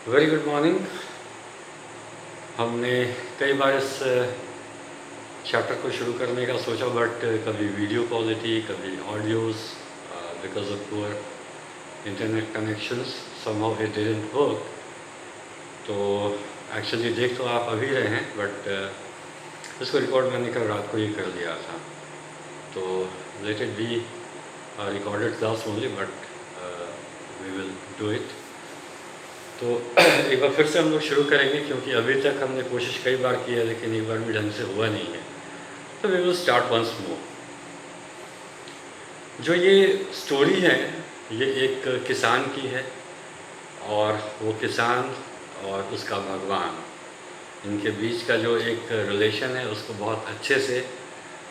Very good morning. हमने कई बार इस चैप्टर को शुरू करने का सोचा, बट कभी वीडियो क्वालिटी, कभी audios, because of poor internet connections somehow it didn't work. तो एक्चुअली देख तो आप अभी रहे हैं, बट इसको रिकॉर्ड मैंने कल रात को ही कर लिया था। तो let it be recorded class only, but we will do it. तो एक बार फिर से हम लोग शुरू करेंगे, क्योंकि अभी तक हमने कोशिश कई बार की है लेकिन एक बार भी ढंग से हुआ नहीं है। तो we will start once more. जो ये स्टोरी है ये एक किसान की है, और वो किसान और उसका भगवान, इनके बीच का जो एक रिलेशन है उसको बहुत अच्छे से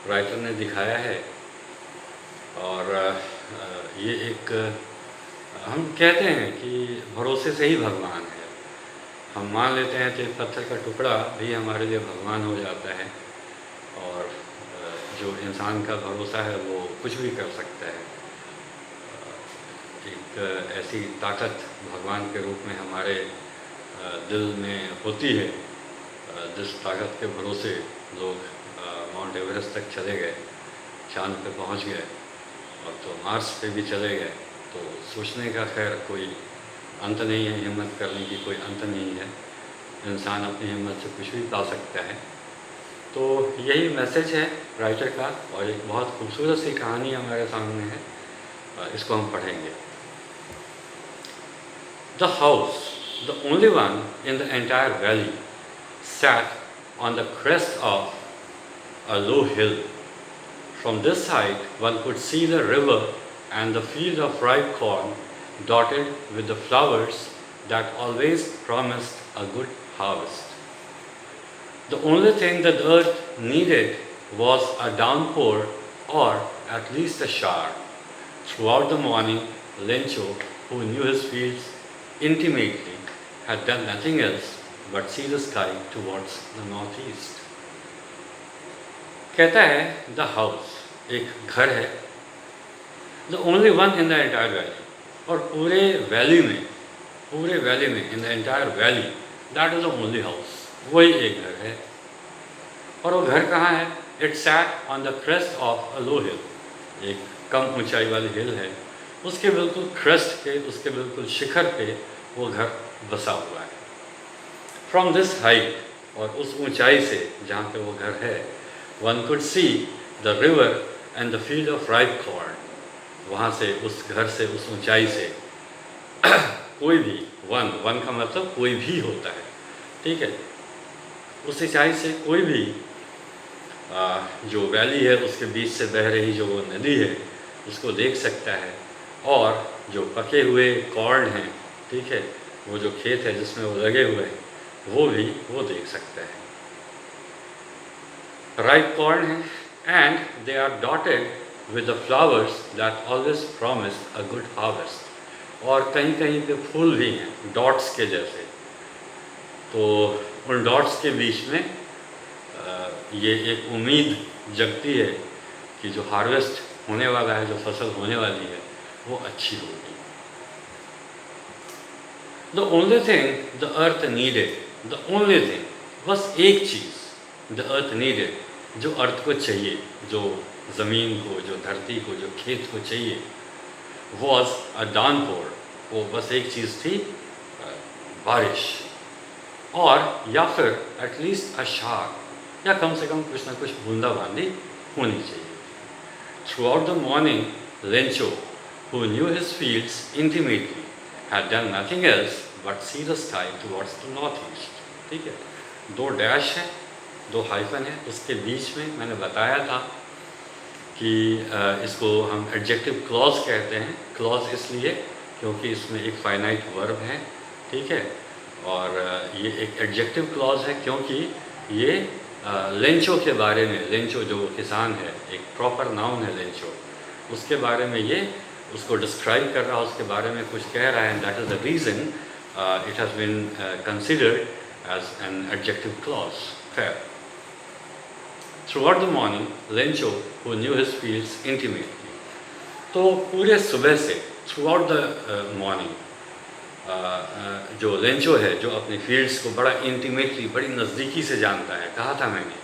राइटर ने दिखाया है। और ये एक हम कहते हैं कि भरोसे से ही भगवान है। हम मान लेते हैं कि पत्थर का टुकड़ा भी हमारे लिए भगवान हो जाता है, और जो इंसान का भरोसा है वो कुछ भी कर सकता है। एक ऐसी ताकत भगवान के रूप में हमारे दिल में होती है, जिस ताकत के भरोसे लोग माउंट एवरेस्ट तक चले गए, चांद पे पहुंच गए, और तो मार्स पे भी चले गए। तो सोचने का खैर कोई अंत नहीं है, हिम्मत करने की कोई अंत नहीं है। इंसान अपनी हिम्मत से कुछ भी पा सकता है। तो यही मैसेज है राइटर का, और एक बहुत खूबसूरत सी कहानी हमारे सामने है, इसको हम पढ़ेंगे। The house, the only one in the entire valley, sat on the crest of a low hill. From this height, one could see the river and the field of ripe corn dotted with the flowers that always promised a good harvest. The only thing that the earth needed was a downpour, or at least a shower. Throughout the morning, Lencho, who knew his fields intimately, had done nothing else but see the sky towards the northeast. कहता है the house, एक घर है, the only one in the entire valley, और पूरे valley में in the entire valley, that is the only house, वही एक घर है। और वो घर कहाँ है? It sat on the crest of a low hill, एक कम ऊंचाई वाली हिल है, उसके बिल्कुल क्रेस्ट पे, उसके बिल्कुल शिखर पे वो घर बसा हुआ है। फ्रॉम दिस हाइट, और उस ऊंचाई से जहाँ पे वो घर है, one could see the river and the field of ripe corn. वहाँ से, उस घर से, उस ऊंचाई से कोई भी, वन का मतलब कोई भी होता है, ठीक है, उस ऊंचाई से कोई भी जो वैली है उसके बीच से बह रही जो वो नदी है उसको देख सकता है, और जो पके हुए कॉर्न हैं, ठीक है, वो जो खेत है जिसमें वो लगे हुए हैं वो भी वो देख सकता है। राइप कॉर्न है, and they are dotted with the flowers that always promise a good harvest. और कहीं कहीं पे फूल भी हैं, डॉट्स के जैसे। तो उन डॉट्स के बीच में ये एक उम्मीद जगती है कि जो हार्वेस्ट होने वाला है, जो फसल होने वाली है, वो अच्छी होगी। The only thing the earth needed, the only thing, बस एक चीज़, द अर्थ नीडेड, जो अर्थ को चाहिए, जो ज़मीन को, जो धरती को, जो खेत को चाहिए, वॉज अ डाउनपोर, वो बस एक चीज़ थी, बारिश, और या फिर एटलीस्ट अ शावर, या कम से कम कुछ ना कुछ बूंदाबांदी होनी चाहिए। Through out the morning, Lencho, who knew his fields intimately, had done nothing else but see the sky towards the northeast। ठीक है, दो डैश हैं, दो हाइफन है, उसके बीच में मैंने बताया था कि इसको हम एडजेक्टिव क्लॉज कहते हैं। क्लॉज इसलिए क्योंकि इसमें एक फाइनाइट वर्ब है, ठीक है, और ये एक एडजेक्टिव क्लॉज है क्योंकि ये लेंचो के बारे में, लेंचो जो किसान है, एक प्रॉपर नाउन है लेंचो, उसके बारे में ये उसको डिस्क्राइब कर रहा है, उसके बारे में कुछ कह रहा है, and that is the reason it has been considered as an adjective clause. खैर, throughout the morning, Lencho, who knew his fields intimately, तो पूरे सुबह से, थ्रू आउट द मॉर्निंग, जो लेंचो है जो अपने फील्ड्स को बड़ा इंटीमेटली, बड़ी नज़दीकी से जानता है। कहा था मैंने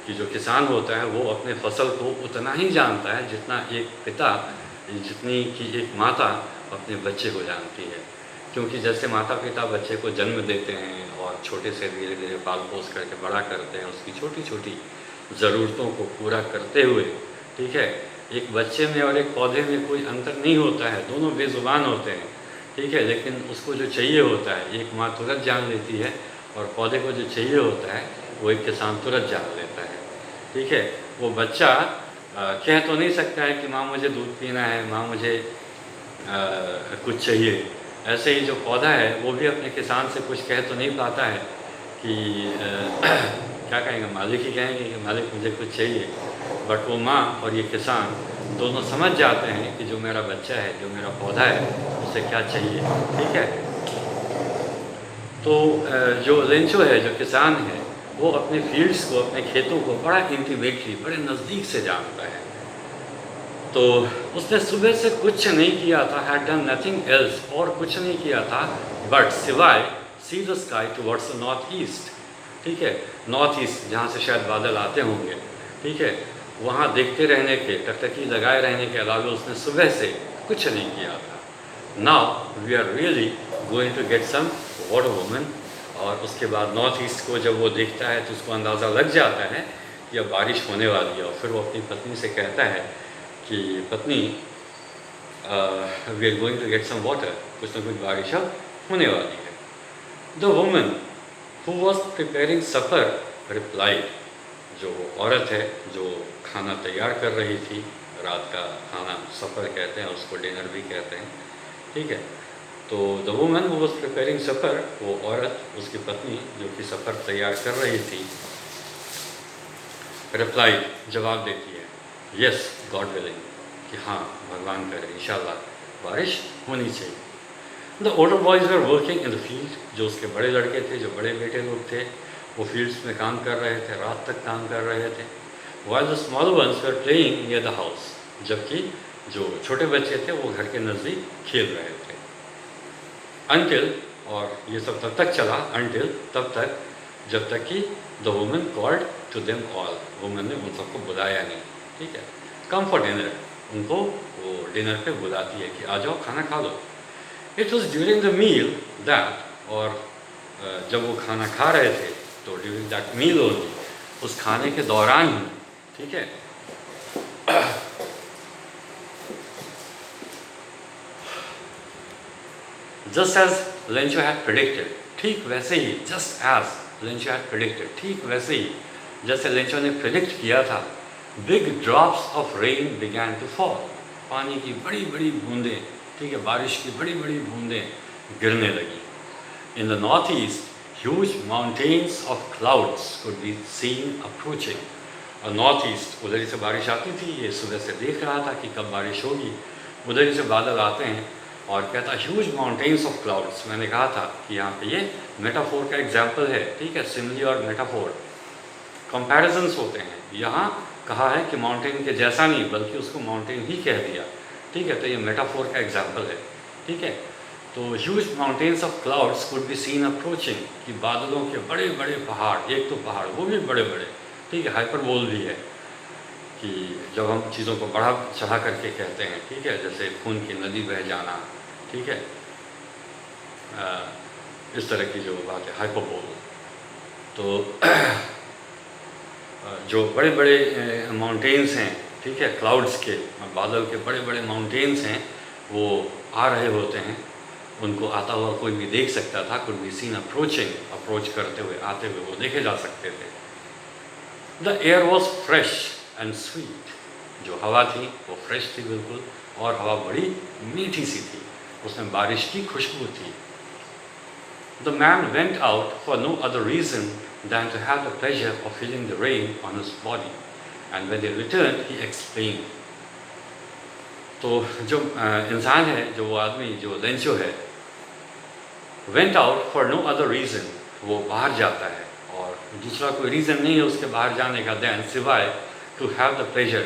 कि जो किसान होता है वो अपने फसल को उतना ही जानता है जितना एक पिता, जितनी कि एक माता अपने बच्चे को जानती है। क्योंकि जैसे माता पिता बच्चे को जन्म देते हैं और छोटे से धीरे धीरे पाल पोस करके बड़ा करते हैं, उसकी छोटी छोटी ज़रूरतों को पूरा करते हुए, ठीक है, एक बच्चे में और एक पौधे में कोई अंतर नहीं होता है, दोनों बेज़ुबान होते हैं, ठीक है, लेकिन उसको जो चाहिए होता है एक माँ तुरंत जान लेती है, और पौधे को जो चाहिए होता है वो एक किसान तुरंत जान लेता है, ठीक है। वो बच्चा कह तो नहीं सकता है कि माँ मुझे दूध पीना है, माँ मुझे कुछ चाहिए। ऐसे ही जो पौधा है वो भी अपने किसान से कुछ कह तो नहीं पाता है कि क्या कहेंगे, मालिक ही कहेंगे कि मालिक मुझे कुछ चाहिए, बट वो माँ और ये किसान दोनों समझ जाते हैं कि जो मेरा बच्चा है, जो मेरा पौधा है, उसे क्या चाहिए, ठीक है। तो जो लेंचो है, जो किसान है, वो अपने फील्ड्स को, अपने खेतों को बड़ा इंटीमेटली, बड़े नज़दीक से जानता है। तो उसने सुबह से कुछ नहीं किया था, हैड डन नथिंग एल्स, और कुछ नहीं किया था बट सिवाय see the sky towards the north east, ठीक है, नॉर्थ ईस्ट जहाँ से शायद बादल आते होंगे, ठीक है, वहाँ देखते रहने के, टकटकी लगाए रहने के अलावा उसने सुबह से कुछ नहीं किया था। Now we are really going to get some water woman. और उसके बाद नॉर्थ ईस्ट को जब वो देखता है तो उसको अंदाज़ा लग जाता है कि अब बारिश होने वाली है, और फिर वो अपनी पत्नी से कहता है कि पत्नी, we are going to get some water, कुछ ना कुछ बारिश अब होने वाली है। The woman who was preparing supper replied, जो औरत है जो खाना तैयार कर रही थी, रात का खाना सफ़र कहते हैं, उसको डिनर भी कहते हैं, ठीक है। तो the woman who was preparing supper, वो औरत, उसकी पत्नी जो कि सफ़र तैयार कर रही थी, रिप्लाइड, जवाब देती है, यस गॉड विलिंग, कि हाँ भगवान करे, इंशाल्लाह बारिश होनी चाहिए। The older boys were working in the field, जो उसके बड़े लड़के थे, जो बड़े बेटे लोग थे, वो फील्ड्स में काम कर रहे थे, रात तक काम कर रहे थे। While the small ones were playing near the house, जबकि जो छोटे बच्चे थे वो घर के नज़दीक खेल रहे थे। अनटिल, और ये सब तब तक चला, अनटिल, तब तक जब तक कि the woman called to them all, woman ने उन सबको बुलाया नहीं, ठीक है, कम फॉर डिनर, उनको वो डिनर पे बुलाती है कि आ जाओ खाना खा लो। It was during the meal that, और जब वो खाना खा रहे थे तो ड्यूरिंग दैट मील ओनली, उस खाने के दौरान ही, ठीक है, just as Lencho had predicted, ठीक वैसे ही, just as Lencho had predicted, ठीक वैसे ही जैसे लेंचो ने प्रेडिक्ट किया था, big drops of rain began to fall, पानी की बड़ी बड़ी बूंदें, ठीक है, बारिश की बड़ी बड़ी बूंदें गिरने लगी। In the north east huge mountains of clouds could be seen approaching, और नॉर्थ ईस्ट, उधर ही से बारिश आती थी, ये सुबह से देख रहा था कि कब बारिश होगी, उधर ही से बादल आते हैं, और कहता ह्यूज माउंटेन्स ऑफ क्लाउड्स। मैंने कहा था कि यहाँ पे ये मेटाफोर का एग्जाम्पल है, ठीक है, सिमिली और मेटाफोर कंपैरिजन्स होते हैं। यहाँ कहा है कि माउंटेन के जैसा नहीं, बल्कि उसको माउंटेन ही कह दिया, ठीक है, तो ये मेटाफोर का एग्जाम्पल है, ठीक है। तो huge mountains of clouds could be seen approaching, कि बादलों के बड़े बड़े पहाड़, एक तो पहाड़ वो भी बड़े बड़े, ठीक है, हाइपरबोल भी है कि जब हम चीज़ों को बढ़ा चढ़ा करके कहते हैं, ठीक है, जैसे खून की नदी बह जाना, ठीक है, इस तरह की जो बात है हाइपरबोल। तो जो बड़े बड़े माउंटेन्स हैं, ठीक है, क्लाउड्स के, बादल के बड़े बड़े माउंटेन्स हैं, वो आ रहे होते हैं, उनको आता हुआ कोई भी देख सकता था, could be seen approaching, approach करते हुए, आते हुए वो देखे जा सकते थे। The air was fresh and sweet, जो हवा थी वो फ्रेश थी बिल्कुल, और हवा बड़ी मीठी सी थी, उसमें बारिश की खुशबू थी। The man went out for no other reason than to have the pleasure of feeling the rain on his body, and when they returned he explained। तो जो इंसान है, जो वो आदमी, जो लेंचो है, went out for no other reason, वो बाहर जाता है और दूसरा कोई रीज़न नहीं है उसके बाहर जाने का, than, सिवाय to have the pleasure,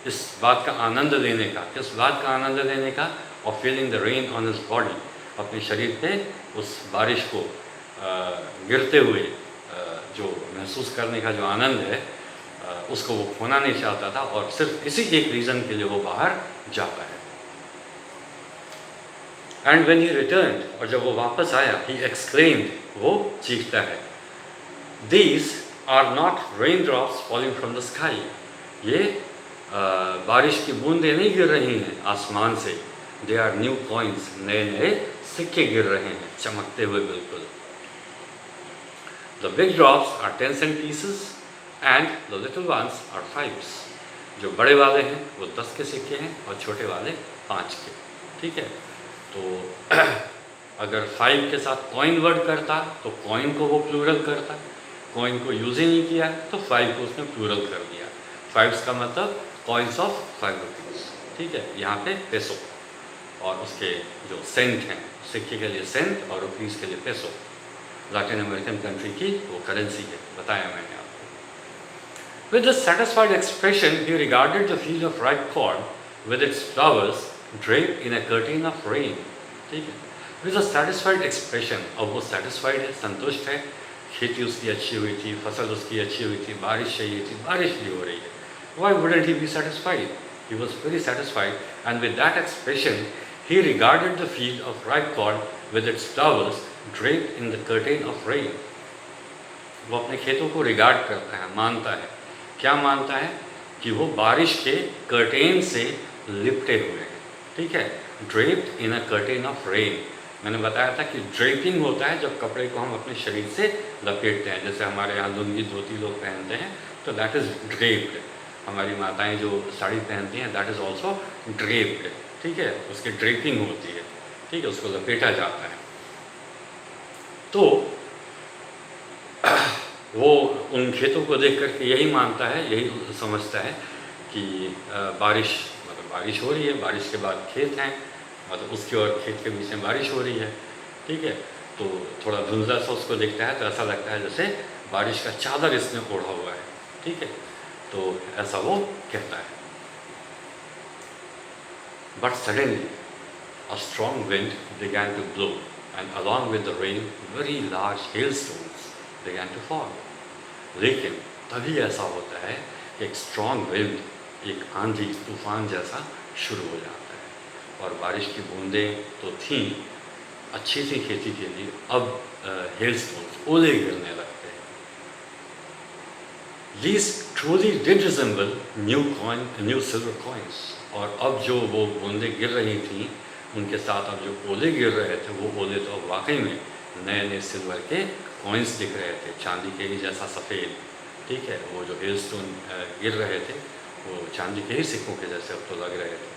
इस बात का आनंद लेने का, किस बात का आनंद लेने का, of feeling the rain on his body, अपने शरीर पे उस बारिश को गिरते हुए जो महसूस करने का जो आनंद है उसको वो खोना नहीं चाहता था, और सिर्फ इसी एक रीज़न के लिए वो बाहर जाता है। एंड व्हेन ही रिटर्न, और जब वो वापस आया, ही एक्सक्लेम्ड, वो चीखता है, these are not rain drops falling from the sky, ये बारिश की बूंदें नहीं गिर रही हैं आसमान से, दे आर न्यू कॉइन्स, नए नए सिक्के गिर रहे हैं चमकते हुए बिल्कुल। The big drops are 10 cent pieces and the little ones are 5s, जो बड़े वाले हैं वो 10 के सिक्के हैं और छोटे वाले 5 के। ठीक है, तो अगर 5 के साथ कॉइन वर्ड करता तो कॉइन को वो प्लूरल करता, कॉइन को यूज ही नहीं किया तो 5 को उसने प्लूरल कर दिया। 5s का मतलब कॉइन्स ऑफ 5 rupees। ठीक है, यहाँ पे पेसो, और उसके जो सेंट हैं, सिक्के के लिए सेंट और रुपीज़ के लिए पेसो, लैटिन अमेरिकन कंट्री की वो करेंसी है, बताया मैंने आपको। With the satisfied expression he regarded the field of ripe corn with its flowers draped in a curtain of rain. ठीक है, विद द सेटिस्फाइड एक्सप्रेशन, अब वो सेटिस्फाइड है, संतुष्ट है, खेती उसकी अच्छी हुई थी, फसल उसकी अच्छी हुई थी, बारिश चाहिए थी, बारिश भी हो रही है। Why wouldn't he be satisfied? He was very satisfied, and with that expression, he regarded the field of ripe corn with its flowers draped in the curtain of rain. वो अपने खेतों को रिगार्ड करता है, मानता है। क्या मानता है? कि वो बारिश के कर्टेन से लिपटे हुए हैं। ठीक है, draped in a curtain of rain. मैंने बताया था कि ड्रेपिंग होता है जब कपड़े को हम अपने शरीर से लपेटते हैं, जैसे हमारे यहाँ लुंगी धोती लोग पहनते हैं, तो दैट इज़ ड्रेप्ड। हमारी माताएं जो साड़ी पहनती हैं, दैट इज़ ऑल्सो ड्रेप्ड। ठीक है, उसकी ड्रेपिंग होती है। ठीक है, उसको लपेटा जाता है। तो वो उन खेतों को देख करके यही मानता है, यही समझता है कि बारिश, मतलब बारिश हो रही है, बारिश के बाद खेत हैं, मतलब उसकी और खेत के बीच में बारिश हो रही है। ठीक है, तो थोड़ा धुंधला सा उसको देखता है तो ऐसा लगता है जैसे बारिश का चादर इसने ओढ़ा हुआ है। ठीक है, तो ऐसा वो कहता है। But suddenly a strong wind began to blow and along with the rain very large hailstones began to fall. लेकिन तभी ऐसा होता है कि एक स्ट्रॉन्ग विंड, एक आंधी तूफान जैसा शुरू हो जाता है, और बारिश की बूंदें तो थीं अच्छी सी खेती के लिए, अब हेलस्टोन्स, ओले गिरने लगते हैं। These truly did resemble new silver coins, और अब जो वो बूंदें गिर रही थीं, उनके साथ अब जो ओले गिर रहे थे, वो ओले तो अब वाकई में नए नए सिल्वर के कॉइन्स दिख रहे थे, चांदी के ही जैसा सफ़ेद। ठीक है, वो जो हेलस्टोन गिर रहे थे वो चांदी के ही सिक्कों के जैसे अब तो लग रहे थे।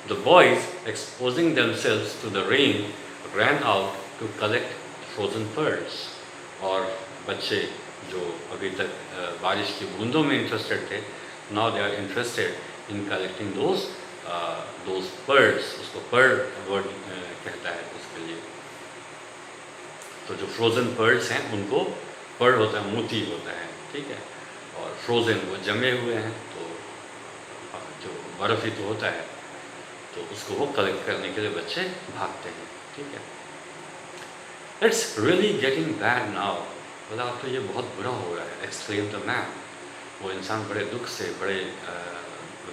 The boys, exposing themselves to the rain, ran out to collect frozen pearls, और बच्चे जो अभी तक बारिश की बूंदों में इंटरेस्टेड थे, now they are interested in collecting those pearls, उसको pearl वर्ड कहता है उसके लिए। तो जो फ्रोज़न पर्ल्स हैं उनको, पर्ल होता है मोती होता है। ठीक है, और फ्रोज़न वो जमे हुए हैं, तो जो बर्फ़ ही तो होता है, तो उसको वो कलेक्ट करने के लिए बच्चे भागते हैं। ठीक है, it's really getting bad now, बोला अब तो ये बहुत बुरा हो रहा है, एक्सक्लेम द मैन। वो इंसान बड़े दुख से, बड़े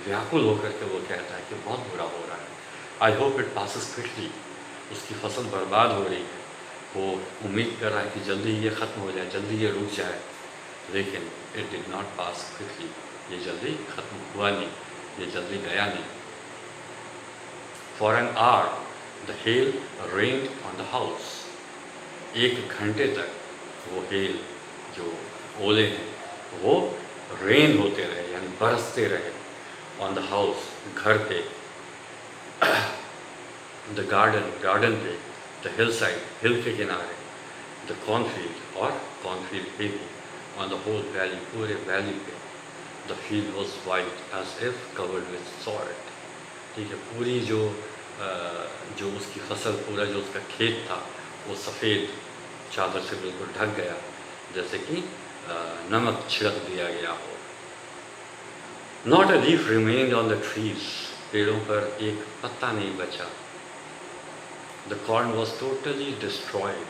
व्याकुल होकर के वो कहता है कि बहुत बुरा हो रहा है। I hope it passes quickly, उसकी फसल बर्बाद हो रही है, वो उम्मीद कर रहा है कि जल्दी ये ख़त्म हो जाए, जल्दी ये रुक जाए, लेकिन it did not pass quickly, ये जल्दी ख़त्म हुआ नहीं, ये जल्दी गया नहीं। For an hour the hell rained on the house, 1 घंटे तक वो हेल, जो ओले हैं, वो रेन होते रहे, यानी बरसते रहे, ऑन द हाउस, घर पे, द गार्डन पे, द हिल साइड, हिल के किनारे, द कॉर्नफील्ड, और कॉर्नफील्ड पे भी, ऑन द होल वैली, पूरे वैली पे, the field was white as if covered with salt. ठीक है, पूरी जो उसकी फसल, पूरा जो उसका खेत था, वो सफ़ेद चादर से बिल्कुल ढक गया, जैसे कि नमक छिड़क दिया गया हो। Not a leaf remained on the trees, पेड़ों पर एक पत्ता नहीं बचा। The corn was totally destroyed,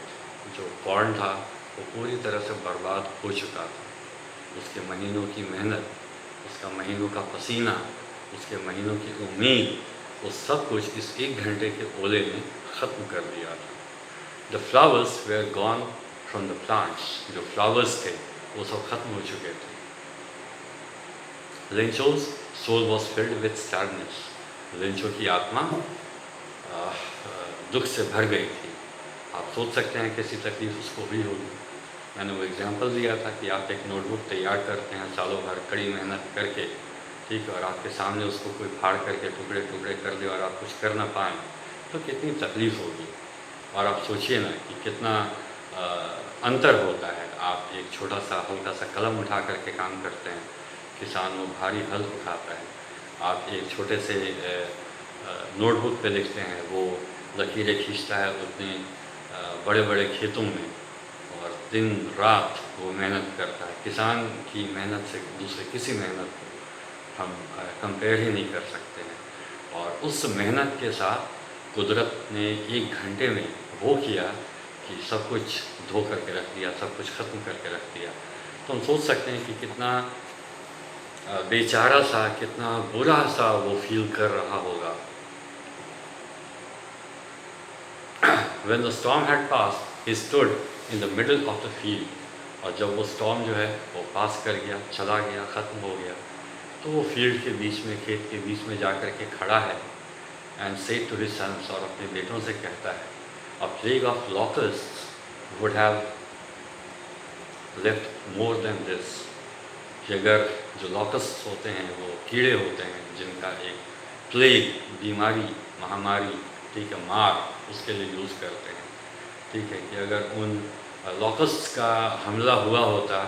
जो कॉर्न था वो पूरी तरह से बर्बाद हो चुका था। उसके महीनों की मेहनत, उसका महीनों का पसीना, उसके महीनों की उम्मीद, वो सब कुछ इस 1 घंटे के ओले ने ख़त्म कर दिया था। The flowers were gone from the plants, जो फ्लावर्स थे वो सब खत्म हो चुके थे। Lencho's soul was filled with sadness, Lencho की आत्मा दुख से भर गई थी। आप सोच सकते हैं कैसी तकलीफ उसको हुई होगी। मैंने वो एग्जाम्पल दिया था कि आप एक नोटबुक तैयार करते हैं सालों भर कड़ी मेहनत करके, ठीक है, और आपके सामने उसको कोई फाड़ करके टुकड़े टुकड़े कर दे और आप कुछ कर ना पाएँ तो कितनी तकलीफ़ होगी। और आप सोचिए ना कि कितना अंतर होता है। आप एक छोटा सा हल्का सा कलम उठा करके काम करते हैं, किसान वो भारी हल उठाता है। आप एक छोटे से नोटबुक पे लिखते हैं, वो लकीरें खींचता है उतने बड़े बड़े खेतों में, और दिन रात वो मेहनत करता है। किसान की मेहनत से दूसरे किसी मेहनत को हम कंपेयर ही नहीं कर सकते हैं। और उस मेहनत के साथ कुदरत ने 1 घंटे में वो किया कि सब कुछ धो करके रख दिया, सब कुछ ख़त्म करके रख दिया। तो हम सोच सकते हैं कि कितना बेचारा सा, कितना बुरा सा वो फील कर रहा होगा। When the storm had passed, he stood in the middle of the field. और जब वो स्टॉर्म जो है वो पास कर गया, चला गया, ख़त्म हो गया, तो वो फील्ड के बीच में, खेत के बीच में जा कर के खड़ा है। And said to his sons, और अपने बेटों से कहता है, a plague of locusts would have left more than this, कि अगर जो लॉकस्ट होते हैं वो कीड़े होते हैं जिनका एक प्लेग, बीमारी, महामारी, ठीक है, मार, उसके लिए यूज़ करते हैं, ठीक है, कि अगर उन लॉकस्ट का हमला हुआ होता,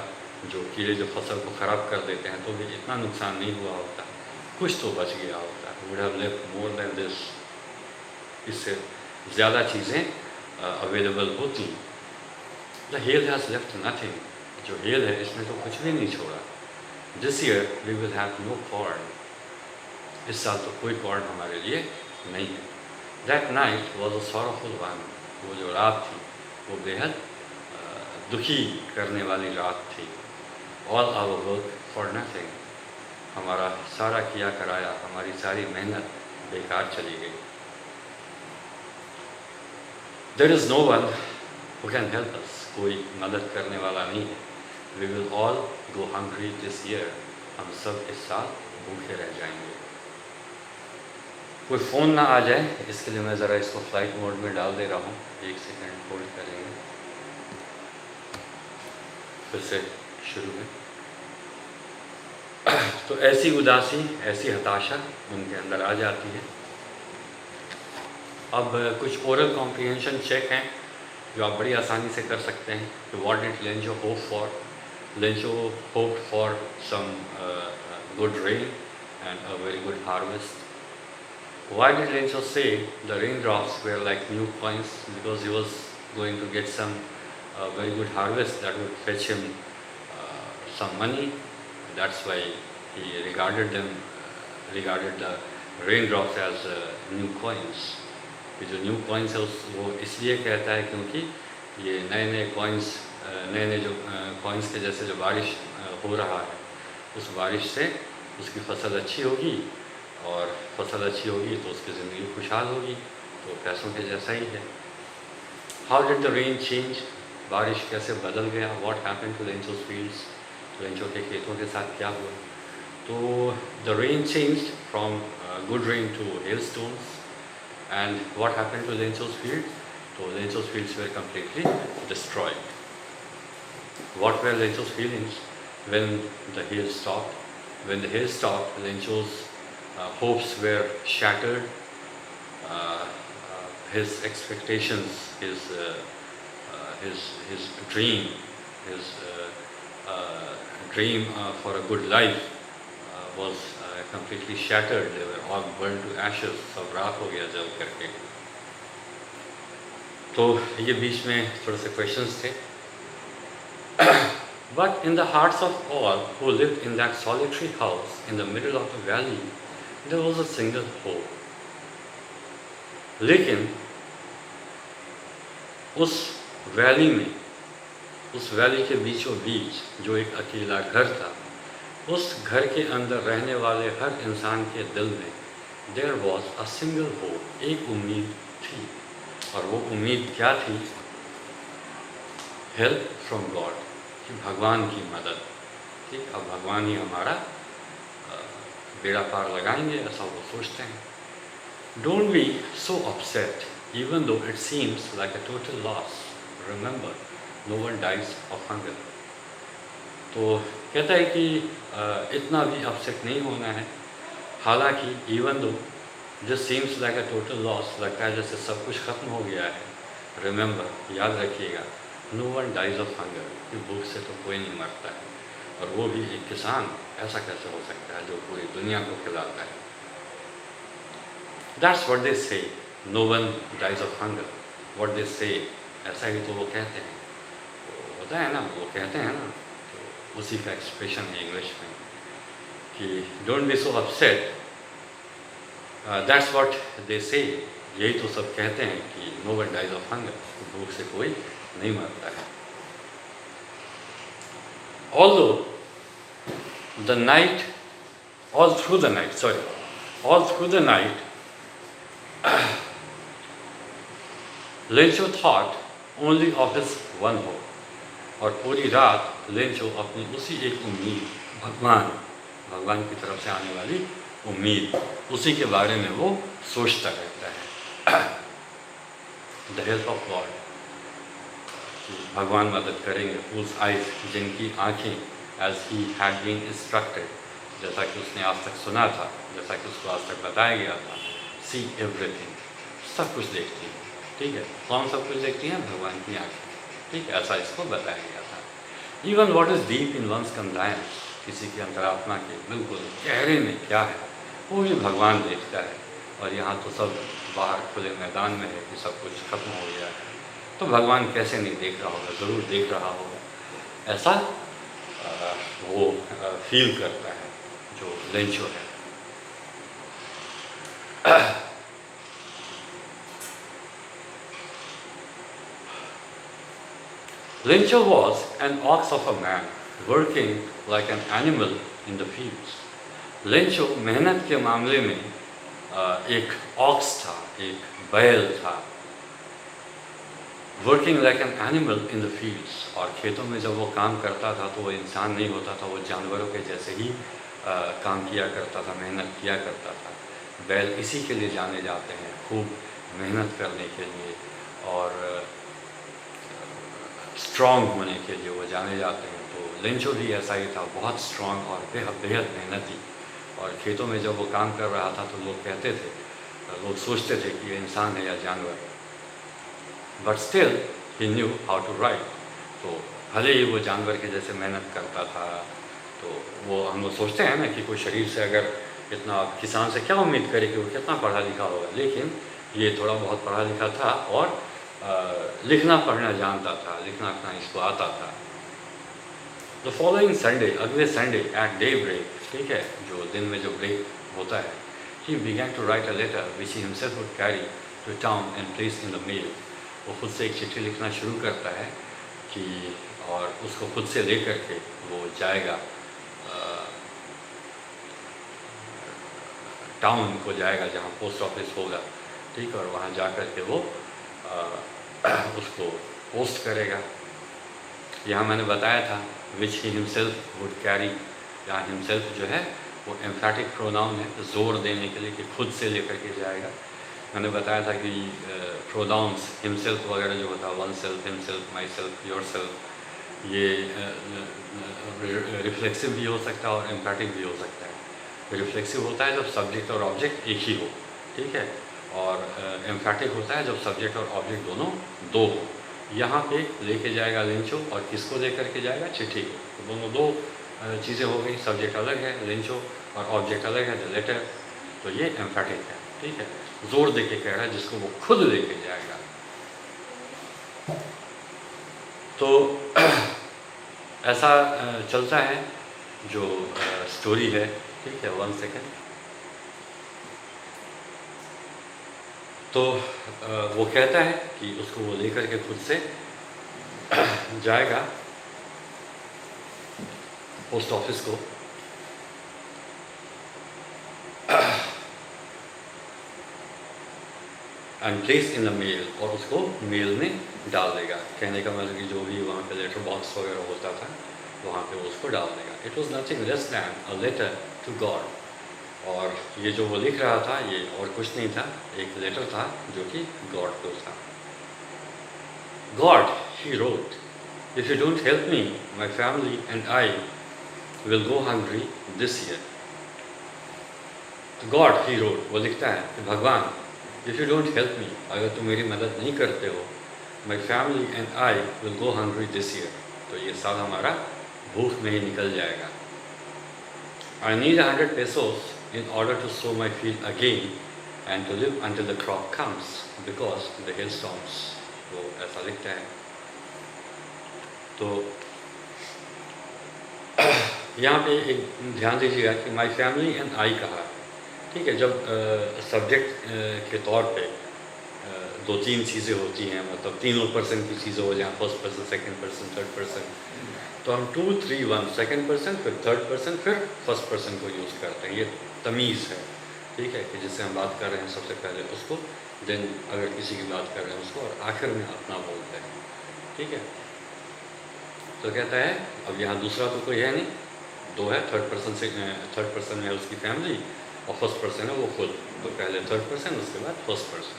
जो कीड़े जो फसल को ख़राब कर देते हैं, तो भी इतना नुकसान नहीं हुआ होता, कुछ तो बच गया होता। Would have left more than this, इससे ज़्यादा चीज़ें अवेलेबल होती। The hail has left nothing, जो हेल है इसने तो कुछ भी नहीं छोड़ा। This year we will have no corn, इस साल तो कोई कॉर्न हमारे लिए नहीं है। That night was a sorrowful one, वो जो रात थी वो बेहद दुखी करने वाली रात थी। All our work for nothing, हमारा सारा किया कराया, हमारी सारी मेहनत बेकार चली गई। There is no one who can help us, कोई मदद करने वाला नहीं है। We will all go hungry this year, हम सब इस साल भूखे रह जाएंगे। कोई फ़ोन ना आ जाए इसके लिए मैं ज़रा इसको फ्लाइट मोड में डाल दे रहा हूँ। 1 सेकंड होल्ड करेंगे, फिर से शुरू में। तो ऐसी उदासी, ऐसी हताशा उनके अंदर आ जाती है। अब कुछ ओरल कॉम्प्रिहेंशन चेक हैं जो आप बड़ी आसानी से कर सकते हैं। कि what did Lencho hope for? Lencho hope for some good rain and a very good harvest. Why did Lencho say the raindrops were like new coins? Because he was going to get some very good harvest that would fetch him some money. That's why he regarded the raindrops as new coins. कि जो new coins है वो इसलिए कहता है क्योंकि ये नए नए कॉइन्स, नए नए जो कॉइन्स के जैसे जो बारिश हो रहा है, उस बारिश से उसकी फसल अच्छी होगी, और फसल अच्छी होगी तो उसकी ज़िंदगी खुशहाल होगी, तो पैसों के जैसा ही है। How did the rain change? बारिश कैसे बदल गया? What happened to Lencho's fields? Lencho के खेतों के साथ क्या हुआ? तो the rain changed from good rain to hailstones, and what happened to Lencho's field? तो Lencho's fields were completely destroyed. What were Lencho's feelings when the hail stopped? When the hail stopped, Lencho's hopes were shattered, his expectations, his dream, his dream for a good life was completely shattered. They were all burned to ashes. सब राख हो गया जल करके। तो ये बीच में थोड़े से questions थे। But in the hearts of all who lived in that solitary house in the middle of the valley, there was a single hope. लेकिन उस वैली में, उस वैली के बीचों बीच जो एक अकेला घर था, उस घर के अंदर रहने वाले हर इंसान के दिल में there was a single hope, एक उम्मीद थी। और वो उम्मीद क्या थी? हेल्प फ्रॉम गॉड, कि भगवान की मदद। ठीक, अब भगवान ही हमारा बेड़ा पार लगाएंगे, ऐसा वो सोचते हैं। Don't be so upset even though it seems like a total loss, remember no one dies of hunger. तो कहता है कि इतना भी अपसेट नहीं होना है, हालांकि इवन दो जो seems like a total loss, लगता है जैसे सब कुछ खत्म हो गया है। रिमेंबर, याद रखिएगा, no one dies of hunger, कि भूख से तो कोई नहीं मरता है। और वो भी एक किसान, ऐसा कैसे हो सकता है जो पूरी दुनिया को खिलाता है। That's what they say, no one dies of hunger, what they say, ऐसा ही तो वो कहते हैं। तो होता है ना, वो कहते हैं ना, तो उसी का एक्सप्रेशन है इंग्लिश में कि don't be so upset, that's what they say, यही तो सब कहते हैं कि no one dies of hunger, भूख से कोई नहीं मरता है। Although the night, all through the night, all through the night, Lencho thought only of his one hope, और पूरी रात लेंचो अपनी उसी एक उम्मीद, भगवान की तरफ से आने वाली उम्मीद, उसी के बारे में वो सोचता रहता है। द हेल्प ऑफ गॉड, भगवान मदद करेंगे। whose eyes, जिनकी आँखें, as he had been instructed, जैसा कि उसने आज तक सुना था, जैसा कि उसको आज तक बताया गया था, see everything, सब कुछ देखती है। ठीक है, कौन सब कुछ देखती हैं? भगवान की आँखें। ठीक है, ऐसा इसको बताया गया था। even what is deep in one's conscience, किसी की अंतरात्मा के बिल्कुल गहरे में क्या है, वो भी भगवान देखता है। और यहाँ तो सब बाहर खुले मैदान में है कि सब कुछ खत्म हो गया है, तो भगवान कैसे नहीं देख रहा होगा, ज़रूर देख रहा होगा। ऐसा वो फील करता है जो लेंचो है। Lencho was an ox of a man working like an animal in the fields. Lencho मेहनत के मामले में एक ऑक्स था, एक बैल था। Working like an animal in the fields, और खेतों में जब वो काम करता था तो वो इंसान नहीं होता था, वो जानवरों के जैसे ही काम किया करता था, मेहनत किया करता था। बैल इसी के लिए जाने जाते हैं, खूब मेहनत करने के लिए और स्ट्रॉन्ग होने के लिए वो जाने जाते हैं। तो लेंचो भी ऐसा ही था, बहुत स्ट्रॉन्ग और बेहद मेहनती। और खेतों में जब वो काम कर रहा था तो लोग कहते थे, लोग सोचते थे कि ये इंसान है या जानवर। But still he knew how to write, तो भले ही वो जानवर के जैसे मेहनत करता था, तो वो हम लोग सोचते हैं ना कि कोई शरीर से अगर इतना, किसान से क्या उम्मीद करे कि वो कितना पढ़ा लिखा होगा, लेकिन ये थोड़ा बहुत पढ़ा लिखा था और लिखना पढ़ना जानता था, लिखना पढ़ना इसको आता था। द फॉलोइंग संडे, अगले संडे एट डे ब्रेक, ठीक है, जो दिन में जो ब्रेक होता है, he began to write a letter which he himself would carry to town and place in the mail. वो खुद से एक चिट्ठी लिखना शुरू करता है कि, और उसको खुद से ले करके वो जाएगा, टाउन को जाएगा जहाँ पोस्ट ऑफिस होगा, ठीक, और वहाँ जा कर के वो उसको पोस्ट करेगा। यहाँ मैंने बताया था विच ही हिमसेल्फ वुड कैरी, यहाँ हिमसेल्फ जो है वो एम्फैटिक प्रोनाउन है, जोर देने के लिए कि खुद से लेकर के जाएगा। मैंने बताया था कि प्रोनाउंस हिमसेल्फ वगैरह जो होता है, one self, himself, my self, your self, ये रिफ्लेक्सिव भी हो सकता है और एम्फैटिक भी हो सकता है। रिफ्लेक्सिव होता है जब सब्जेक्ट और ऑब्जेक्ट एक ही हो, ठीक है, और एम्फैटिक होता है जब सब्जेक्ट और ऑब्जेक्ट दोनों दो हो। यहाँ पे लेके जाएगा लेंचो, और किसको लेकर के जाएगा? चिट्ठी को। तो दोनों दो चीज़ें हो गई, सब्जेक्ट अलग है लेंचो और ऑब्जेक्ट अलग है द लेटर, तो ये एम्फैटिक है, ठीक है, जोर दे के कह रहा है जिसको वो खुद लेके जाएगा। तो ऐसा चलता है जो स्टोरी है, ठीक है। 1 सेकेंड। तो वो कहता है कि उसको वो लेकर के खुद से जाएगा पोस्ट ऑफिस को and place in the mail, और उसको मेल में डाल देगा। कहने का मतलब कि जो भी वहाँ पे लेटर बॉक्स वगैरह होता था वहाँ पे वो उसको डाल देगा। It was nothing less than a letter to God. और ये जो वो लिख रहा था ये और कुछ नहीं था, एक लेटर था जो कि गॉड को था। God, he wrote, if you don't help me my family and I will go hungry this year. God, he wrote, वो लिखता है कि भगवान, if you don't help me, अगर तुम मेरी मदद नहीं करते हो, माई family and I will go hungry this year, तो ये साल हमारा भूख में ही निकल जाएगा। I need 100 pesos in order to sow my field again and to live until the crop comes because the hailstorms, वो ऐसा लिखता है। तो यहाँ पे एक ध्यान दीजिएगा कि माई फैमिली एंड आई कहा, ठीक है। जब सब्जेक्ट के तौर पे दो तीन चीज़ें होती हैं, मतलब तीनों पर्सन की चीज़ें हो जाएं, first person, second person, third person, तो हम 2, 3, 1 सेकंड पर्सन, फिर थर्ड पर्सन, फिर फर्स्ट पर्सन को यूज़ करते हैं। ये तमीज़ है, ठीक है, कि जिससे हम बात कर रहे हैं सबसे पहले उसको, देन अगर किसी की बात कर रहे हैं उसको, और आखिर में अपना बोलते हैं, ठीक है। तो कहता है अब यहाँ दूसरा तो कोई है नहीं, दो है, थर्ड पर्सन में है उसकी फैमिली और फर्स्ट पर्सन है वो खुद, तो पहले थर्ड पर्सन उसके बाद फर्स्ट पर्सन।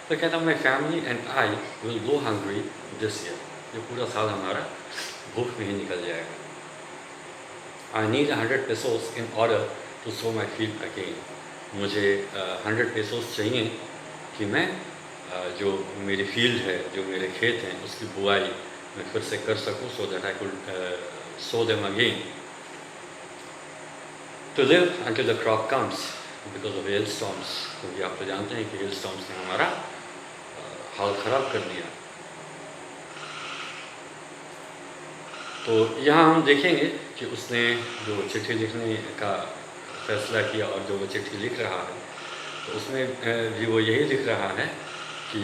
तो कहता है my family and I will go hungry this year, ये पूरा साल हमारा भूख में ही निकल जाएगा। I need 100 pesos in order to sow my field again, मुझे 100 pesos चाहिए कि मैं जो मेरी फील्ड है, जो मेरे खेत हैं, उसकी बुआई मैं फिर से कर सकूँ, so that I could sow them again, to live until the crop comes because of hailstorms, क्योंकि आप तो जानते हैं कि hailstorms ने हमारा हाल ख़राब कर दिया। तो यहाँ हम देखेंगे कि उसने जो चिट्ठी लिखने का फैसला किया और जो वो चिट्ठी लिख रहा है, तो उसमें भी वो यही लिख रहा है कि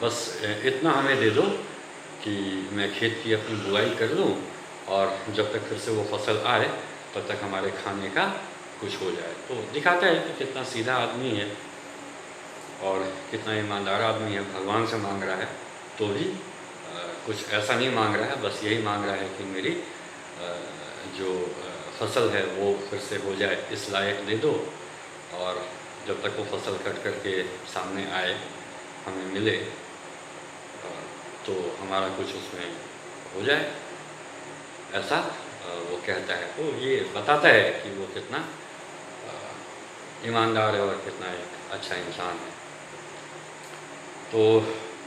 बस इतना हमें दे दो कि मैं खेत की अपनी बुआई कर लूँ, और जब तक फिर से वो फसल आए तब तक हमारे खाने का कुछ हो जाए। तो दिखाता है कि कितना सीधा आदमी है और कितना ईमानदार आदमी है, भगवान से मांग रहा है तो भी कुछ ऐसा नहीं मांग रहा है, बस यही मांग रहा है कि मेरी जो फसल है वो फिर से हो जाए, इस लायक दे दो, और जब तक वो फसल कट कर के सामने आए, हमें मिले, तो हमारा कुछ उसमें हो जाए, ऐसा वो कहता है। तो ये बताता है कि वो कितना ईमानदार है और कितना एक अच्छा इंसान है। तो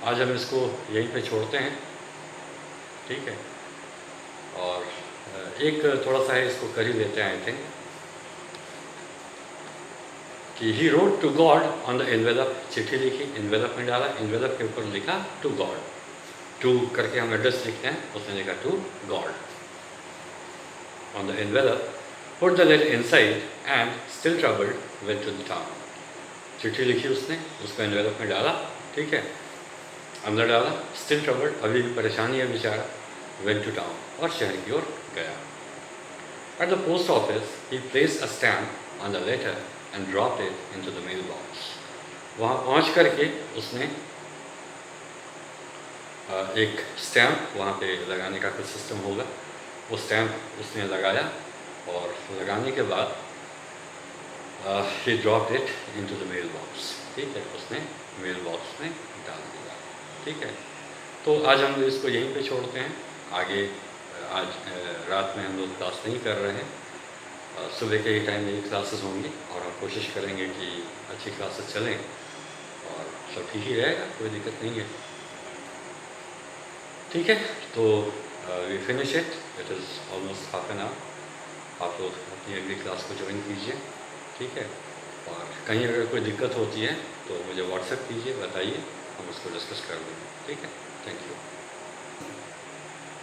आज हम इसको यहीं पे छोड़ते हैं, ठीक है, और एक थोड़ा सा है इसको कर ही लेते हैं। आई थिंक कि he wrote to God on the envelope, चिट्ठी लिखी, एनवेलप में डाला, एनवेलप के ऊपर लिखा टू गॉड, टू करके हम एड्रेस लिखते हैं, उसने लिखा to God on the envelope, put the letter inside and still troubled went to the town. चिट्ठी लिखी उसने, उसको एनवेलप में डाला, ठीक है, अंदर डाला, स्टिल ट्रबल्ड, अभी भी परेशानी है बेचारा, वेंट टू टाउन, और शहर की ओर गया। At the post office he placed a stamp on the letter and dropped it into the mail box. वहाँ पहुँच करके उसने एक स्टैम्प वहाँ पे लगाने का कुछ सिस्टम होगा, वो स्टैम्प उसने लगाया, और लगाने के बाद he dropped it into the mail box, ठीक है, उसने मेल बॉक्स में डाल दिया, ठीक है। तो आज हम इसको यहीं पे छोड़ते हैं, आगे आज रात में हम लोग क्लास नहीं कर रहे हैं, सुबह के ही टाइम में ये क्लासेस होंगी, और हम कोशिश करेंगे कि अच्छी क्लासेस चलें और सब ठीक ही रहेगा, कोई दिक्कत नहीं है, ठीक है। तो we finish it is almost half an hour. आप लोग अपनी अगली क्लास को ज्वाइन कीजिए, ठीक है, और कहीं अगर कोई दिक्कत होती है तो मुझे व्हाट्सएप कीजिए, बताइए, हम उसको डिस्कस कर लेंगे, ठीक है। Thank you.